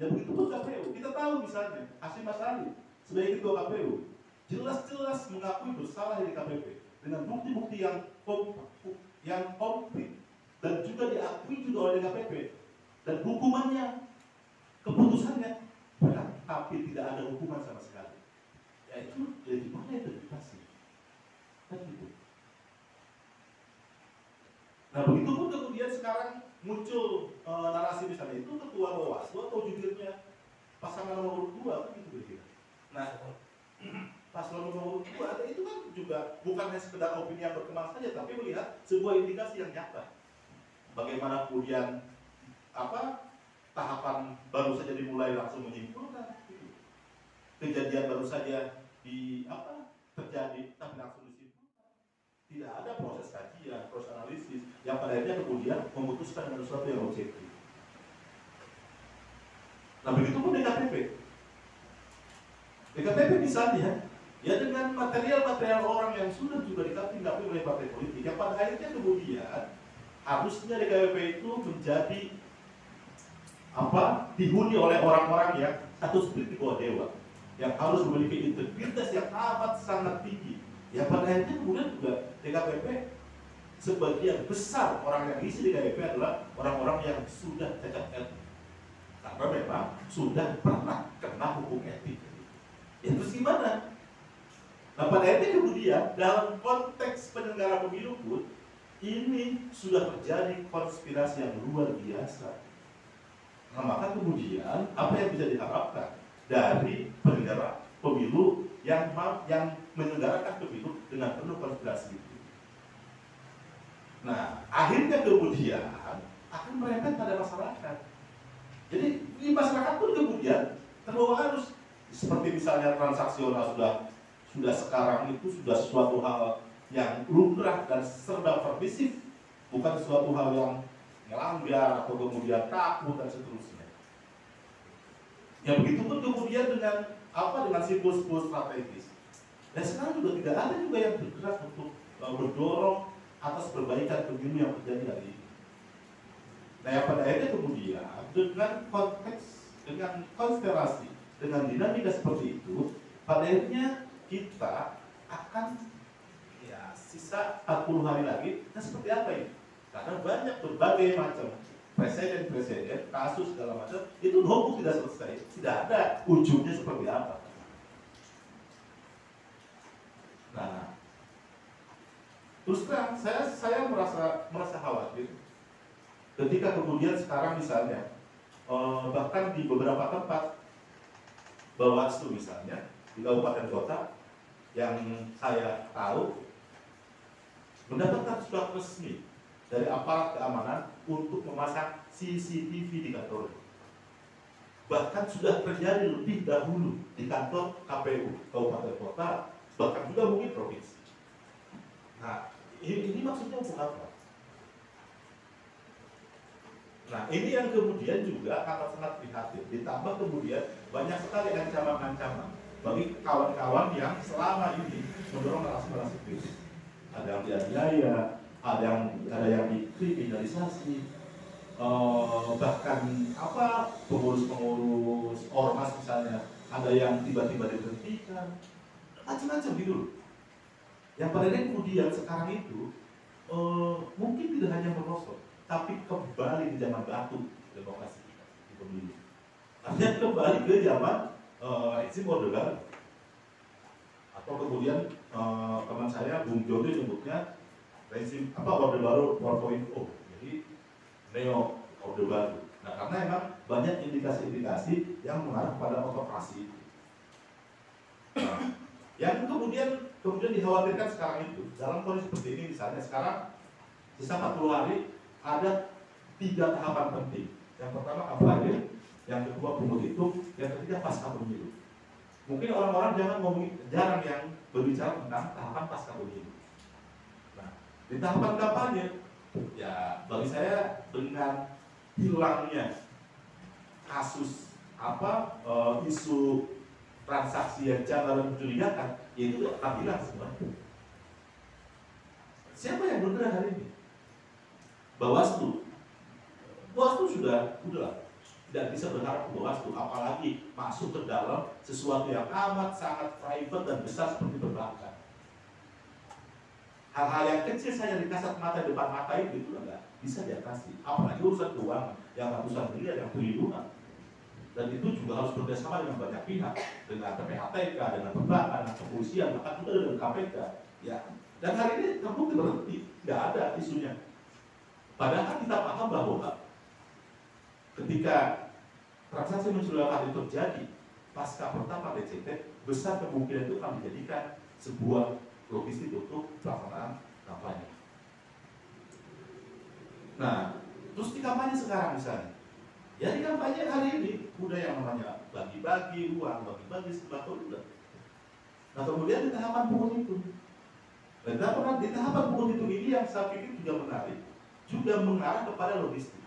Dan begitu pun KPU, kita tahu misalnya Hasyim Asyari sebagai ketua KPU jelas-jelas mengakui bersalah di KPP dengan bukti-bukti yang konkret dan juga diakui juga oleh KPP dan hukumannya, keputusannya berat, tapi tidak ada hukuman sama sekali. Ya itu jadi mana interpretasi? Kan gitu. Nah begitu pun kemudian sekarang muncul narasi misalnya itu ketua Bawaslu atau jubirnya pasangan nomor 2 kan gitu kira-kira. Nah paslon nomor 2 itu kan juga bukan hanya sekedar opini yang berkembang saja, tapi melihat sebuah indikasi yang nyata. Bagaimana kemudian tahapan baru saja dimulai langsung menyimpulkan gitu. Kejadian baru saja terjadi tapi langsung disimpulkan. Tidak ada proses kajian, proses analisis yang pada akhirnya kemudian memutuskan dengan sesuatu yang objektif. Nah begitu pun DKPP. DKPP misalnya ya dengan material-material orang yang sudah juga dikatakan oleh partai politik yang pada akhirnya kemudian harusnya DKPP itu menjadi dihuni oleh orang-orang yang satu seperti di bawah dewa, yang harus memiliki integritas yang amat sangat tinggi. Ya pada akhirnya kemudian juga DKPP sebagian besar orang yang isi DKPP adalah orang-orang yang sudah cacat etik, karena memang sudah pernah kena hukum etik. Ya terus gimana? Nah pada akhirnya kemudian dalam konteks penyelenggara pemilu pun ini sudah terjadi konspirasi yang luar biasa. Nah maka kemudian apa yang bisa diharapkan dari penyelenggara pemilu yang menyelenggarakan pemilu dengan penuh konspirasi itu? Nah akhirnya kemudian akan merembet pada masyarakat. Jadi di masyarakat pun kemudian terbawa arus. Seperti misalnya transaksional sudah sekarang itu sudah suatu hal yang lumrah dan serba permisif, bukan suatu hal yang melanggar atau kemudian takut dan seterusnya. Ya begitu pun kemudian dengan simbol-simbol strategis. Dan sekarang juga tidak ada juga yang bergerak untuk mendorong atas perbaikan pemilu yang terjadi hari ini. Nah yang pada akhirnya kemudian dengan konteks, dengan konstelasi, dengan dinamika seperti itu, pada akhirnya kita akan sisa 40 hari lagi, dan seperti apa ini? Karena banyak berbagai macam presiden, kasus segala macam, itu nunggu tidak selesai, tidak ada ujungnya seperti apa. Nah, terus terang saya merasa khawatir ketika kemudian sekarang misalnya bahkan di beberapa tempat Bawaslu misalnya di kabupaten kota yang saya tahu mendapatkan surat resmi dari aparat keamanan untuk memasang CCTV di kantor. Bahkan sudah terjadi lebih dahulu di kantor KPU kabupaten kota, bahkan juga mungkin provinsi. Nah, ini maksudnya untuk apa? Nah, ini yang kemudian juga sangat prihatin. Ditambah kemudian banyak sekali ancaman-ancaman bagi kawan-kawan yang selama ini mendorong narasi-narasi kritis. Ada yang dianiaya, ada yang dikriminalisasi, bahkan pengurus-pengurus ormas misalnya, ada yang tiba-tiba diberhentikan, macam-macam gitu. Yang pada kemudian sekarang itu mungkin tidak hanya merosot, tapi kembali di zaman batu demokrasi kita di pemilu. Artinya kembali ke zaman rezim Orde Baru. Atau kemudian teman saya Bung Jody menyebutnya rezim Orde Baru 4.0. Jadi neo Orde Baru. Nah karena memang banyak indikasi-indikasi yang mengarah pada otokrasi itu. Nah, yang kemudian dikhawatirkan sekarang itu dalam kondisi seperti ini, misalnya sekarang sisa 40 hari ada 3 tahapan penting. Yang pertama kampanye, yang kedua pungut hitung, yang ketiga pasca pemilu. Mungkin orang-orang jarang yang berbicara tentang tahapan pasca pemilu. Nah, di tahapan kampanye, ya bagi saya dengan hilangnya kasus isu transaksi yang janggal dan mencurigakan, itu akan hilang semuanya. Siapa yang bergerak hari ini? Bawaslu sudah tidak bisa berharap ke Bawaslu, apalagi masuk ke dalam sesuatu yang amat sangat private dan besar seperti perbankan. Hal-hal yang kecil saja di kasat mata depan mata itu nggak bisa diatasi, apalagi urusan keuangan yang ratusan miliar, yang triliunan. Dan itu juga harus bekerjasama dengan banyak pihak, dengan PPHTK, dengan perbankan, dengan kepolisian, bahkan juga dengan KPK. Ya. Dan hari ini terbukti berhenti, nggak ada isunya. Padahal kita paham bahwa ketika transaksi mencurigakan itu terjadi pasca pertama DCT, besar kemungkinan itu akan dijadikan sebuah logistik untuk pelaksanaan kampanye. Nah, terus di kampanye sekarang misalnya, ya di kampanye hari ini udah yang namanya bagi-bagi uang, bagi-bagi sembako udah. Nah kemudian di tahapan pungut itu, dan di tahapan pungut itu ini yang saya pikir juga menarik, juga mengarah kepada logistik.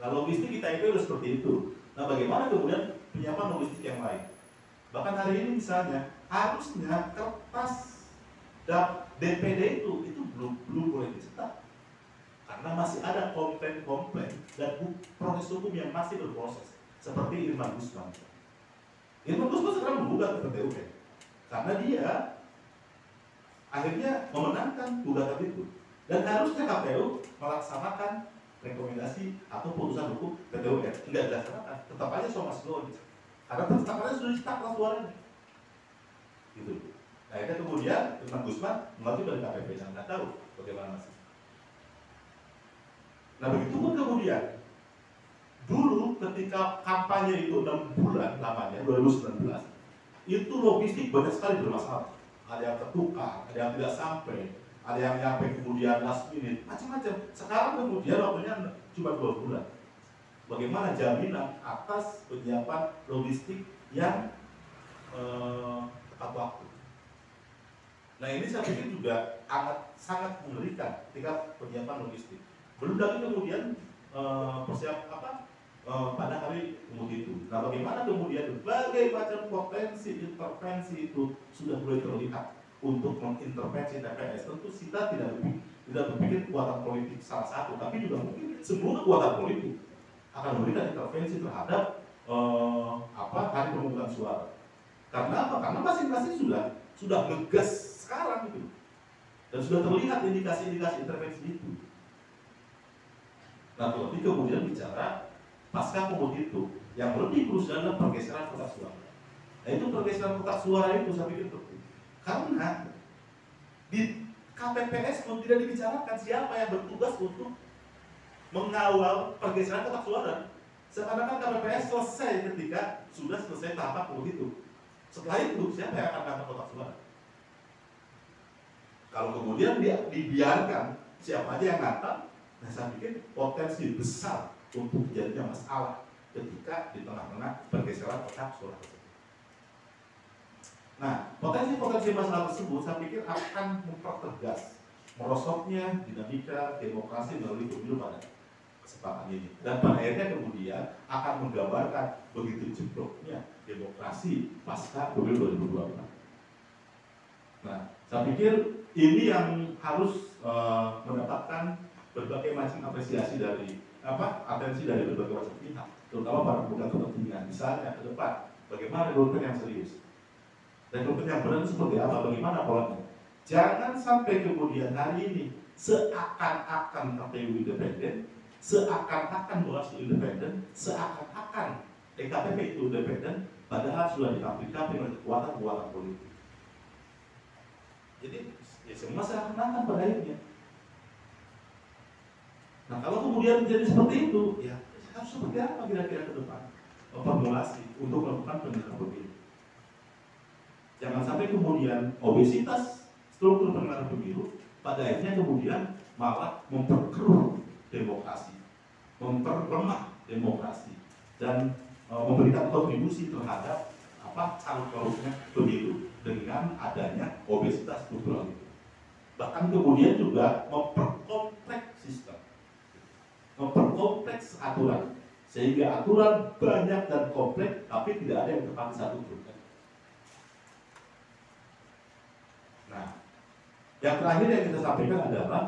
Nah logistik kita itu harus seperti itu. Nah bagaimana kemudian penyiapan logistik yang lain? Bahkan hari ini misalnya harusnya kertas DPD itu belum boleh dicetak. Karena masih ada komplain dan proses hukum yang masih berproses, seperti Irman Gusman. Irman Gusman sekarang menggugat ke PT UN karena dia akhirnya memenangkan gugatan itu, dan harusnya KPU melaksanakan rekomendasi atau putusan hukum PT UN. Tidak dilaksanakan, tetap aja Somas Go, karena tetap sudah dicetak suaranya. Gitu. Nah itu kemudian Irman Gusman mengacu dari KPP yang nggak tahu bagaimana masih. Nah begitu pun kemudian dulu ketika kampanye itu 6 bulan lamanya 2019, itu logistik banyak sekali bermasalah. Ada yang tertukar, ada yang tidak sampai, ada yang nyampe kemudian last minute, macam-macam. Sekarang kemudian waktunya cuma 2 bulan. Bagaimana jaminan atas penyiapan logistik yang tepat waktu? Nah ini saya pikir juga sangat mengerikan ketika penyiapan logistik. Belum lagi kemudian pada hari kemudian itu. Nah bagaimana kemudian berbagai macam potensi intervensi itu sudah mulai terlihat untuk mengintervensi TPS. Tentu kita tidak berpikir kekuatan politik salah satu, tapi juga mungkin semua kekuatan politik akan memberikan intervensi terhadap hari pemungutan suara. Karena apa? Karena masing-masing sudah ngegas sekarang gitu, dan sudah terlihat indikasi-indikasi intervensi itu. Nah, tapi kemudian bicara pasca pungut itu, yang lebih krusial adalah pergeseran kotak suara. Nah, itu pergeseran kotak suara itu saya pikir penting. Karena di KPPS pun tidak dibicarakan siapa yang bertugas untuk mengawal pergeseran kotak suara. Seakan-akan KPPS selesai ketika sudah selesai tahapan pungut itu. Setelah itu, siapa yang akan ngangkat kotak suara? Kalau kemudian dia dibiarkan siapa aja yang ngangkat, nah saya pikir potensi besar untuk terjadinya masalah ketika di tengah-tengah pergeseran kotak suara tersebut. Nah, potensi-potensi masalah tersebut saya pikir akan mempertegas merosotnya dinamika demokrasi melalui pemilu pada kesempatan ini. Dan pada akhirnya kemudian akan menggambarkan begitu jebloknya demokrasi pasca pemilu 2024. Nah, saya pikir ini yang harus mendapatkan berbagai macam apresiasi dari atensi dari berbagai macam pihak, terutama para pemegang kepentingan. Misalnya ke depan, bagaimana rekrutmen yang serius, rekrutmen yang benar seperti apa, bagaimana polanya. Jangan sampai kemudian hari ini seakan-akan KPU independen, seakan-akan Bawaslu independen, seakan-akan DKPP itu independen, padahal sudah ditampilkan oleh kekuatan-kekuatan politik. Jadi ya semua seakan-akan pada akhirnya. Nah kalau kemudian menjadi seperti itu, ya harus seperti apa kira-kira ke depan formulasi untuk melakukan penyelenggaraan pemilu. Jangan sampai kemudian obesitas struktur penyelenggaraan pemilu pada akhirnya kemudian malah memperkeruh demokrasi, memperlemah demokrasi, dan memberikan kontribusi terhadap carut-carutnya pemilu dengan adanya obesitas struktural itu. Bahkan kemudian juga memperkompleks sistem, memperkompleks aturan, sehingga aturan banyak dan kompleks tapi tidak ada yang tepat satu grup. Nah, yang terakhir yang kita sampaikan adalah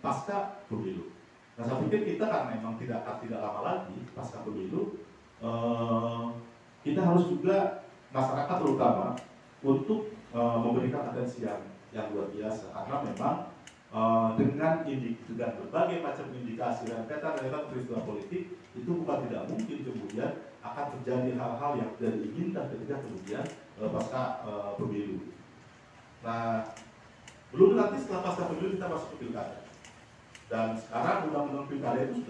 pasca pemilu. Nah, saya pikir kita karena memang tidak lama lagi pasca pemilu, kita harus juga masyarakat terutama untuk memberikan atensi yang luar biasa, karena memang dengan berbagai macam indikasi rentetan peristiwa politik itu bukan tidak mungkin kemudian akan terjadi hal-hal yang tidak diinginkan ketika kemudian pasca pemilu. Nah, belum nanti setelah pasca pemilu kita masuk ke pilkada, dan sekarang undang-undang pilkada itu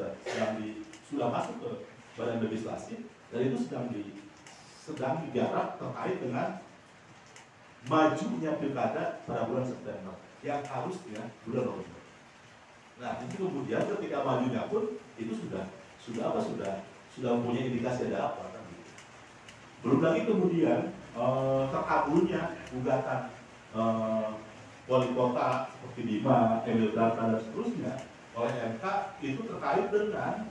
sudah masuk ke badan legislasi, dan itu sedang digarap terkait dengan majunya pilkada pada bulan September yang harusnya bulan November. Nah, itu kemudian ketika majunya pun itu sudah mempunyai indikasi ada apa kan gitu. Belum lagi kemudian terkabulnya gugatan wali kota seperti Bima, Emil Dardak dan seterusnya oleh MK itu terkait dengan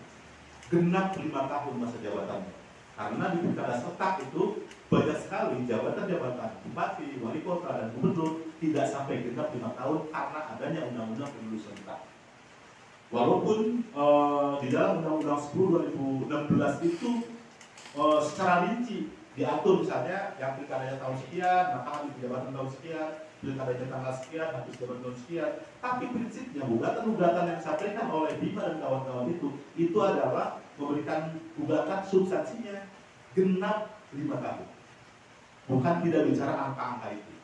genap 5 tahun masa jabatannya. Karena di pilkada serentak itu banyak sekali jabatan-jabatan bupati, wali kota, dan gubernur tidak sampai genap 5 tahun karena adanya undang-undang pemilu serentak. Walaupun di dalam undang-undang 10 2016 itu secara rinci diatur, misalnya yang pilkadanya tahun sekian, maka di jabatan tahun sekian, pilkadanya tanggal sekian, habis jabatan tahun sekian. Tapi prinsipnya gugatan-gugatan yang disampaikan oleh Bima dan kawan-kawan itu adalah memberikan gugatan substansinya genap 5 tahun, bukan tidak bicara angka-angka itu.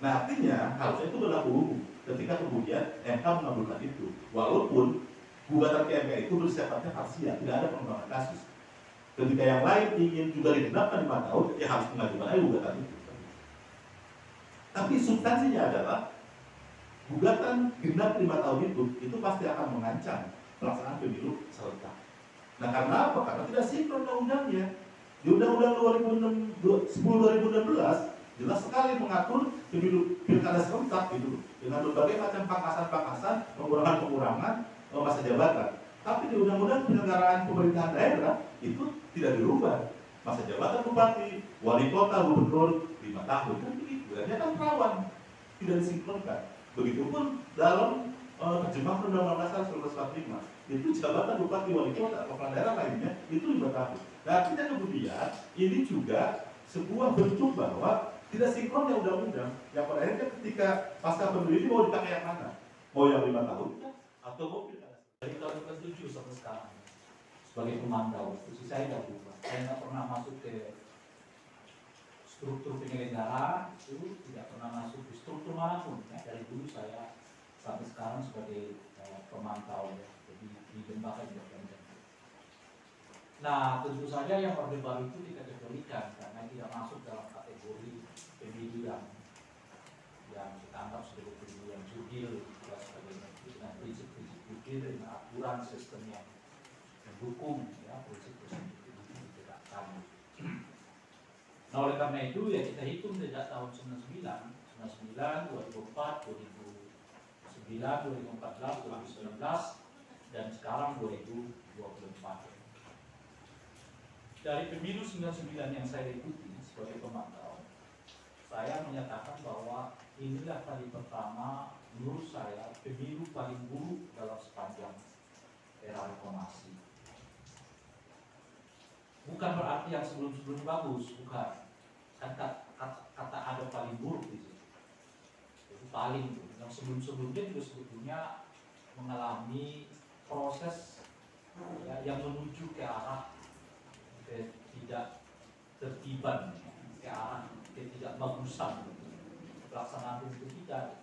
Nah, artinya harusnya itu berlaku hukum ketika kemudian MK mengabulkan itu, walaupun gugatan ke MK itu bersifatnya parsial, tidak ada pengembangan kasus. Ketika yang lain ingin juga digenapkan 5 tahun, ya harus mengajukan aja gugatan itu. Tapi substansinya adalah gugatan genap 5 tahun itu pasti akan mengancam pelaksanaan pemilu serentak. Nah, karena apa? Karena tidak sinkron undang-undangnya. Di Undang-Undang 10/2016 jelas sekali mengatur pemilu pilkada serentak itu dengan berbagai macam pangkasan-pangkasan, pengurangan-pengurangan masa jabatan. Tapi di Undang-Undang Penyelenggaraan Pemerintahan Daerah itu tidak dirubah. Masa jabatan bupati, wali kota, gubernur 5 tahun kan begitu. Dan kan rawan tidak disinkronkan. Begitupun dalam terjemahan Undang-Undang Dasar 1945 itu jabatan bupati, wali kota, kepala daerah lainnya itu 5 tahun. Nah, artinya kemudian ini juga sebuah bentuk bahwa tidak sinkronnya undang-undang yang pada akhirnya ketika pasca pemilu ini mau dipakai yang mana? Mau yang 5 tahun atau mau pilkada? Dari tahun ke-7 sampai sekarang sebagai pemantau, posisi saya tidak berubah. Saya tidak pernah masuk ke struktur penyelenggara, itu tidak pernah masuk di struktur manapun. Ya. Dari dulu saya sampai sekarang sebagai pemantau, ya. Jadi di lembaga independen. Nah, tentu saja yang Orde Baru itu dikategorikan karena tidak masuk dalam kategori pemilu yang kita anggap sebagai pemilu yang jurdil dan sebagainya, dengan prinsip-prinsip jurdil dengan aturan sistem yang mendukung, ya, prinsip-prinsip itu ditegakkan. Nah, oleh karena itu ya kita hitung sejak tahun 99, 2004, 2009, 2014, 2019, dan sekarang 2024. Dari pemilu 99 yang saya ikuti sebagai pemantau, saya menyatakan bahwa inilah kali pertama menurut saya pemilu paling buruk dalam sepanjang era reformasi. Bukan berarti yang sebelum-sebelum bagus, bukan. Kan kata ada paling buruk di situ. Itu paling tuh. Yang sebelum-sebelumnya juga sebetulnya mengalami proses ya, yang menuju ke arah tidak tertiban, ke arah ketidakbagusan pelaksanaan itu tidak.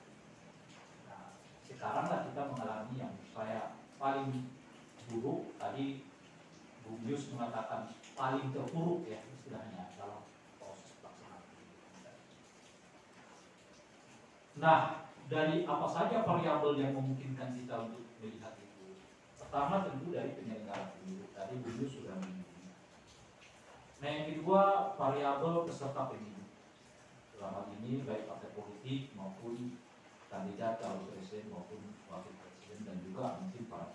Nah, sekaranglah kita mengalami yang saya paling buruk. Tadi Bu Bius mengatakan paling terburuk ya istilahnya dalam proses pelaksanaan. Nah, dari apa saja variabel yang memungkinkan kita untuk melihat itu? Pertama tentu dari penyelenggara pemilu. Tadi Bu Bius sudah menyinggung. Nah, yang kedua variabel peserta pemilu. Dalam hal ini baik partai politik maupun kandidat calon presiden maupun wakil presiden dan juga mungkin para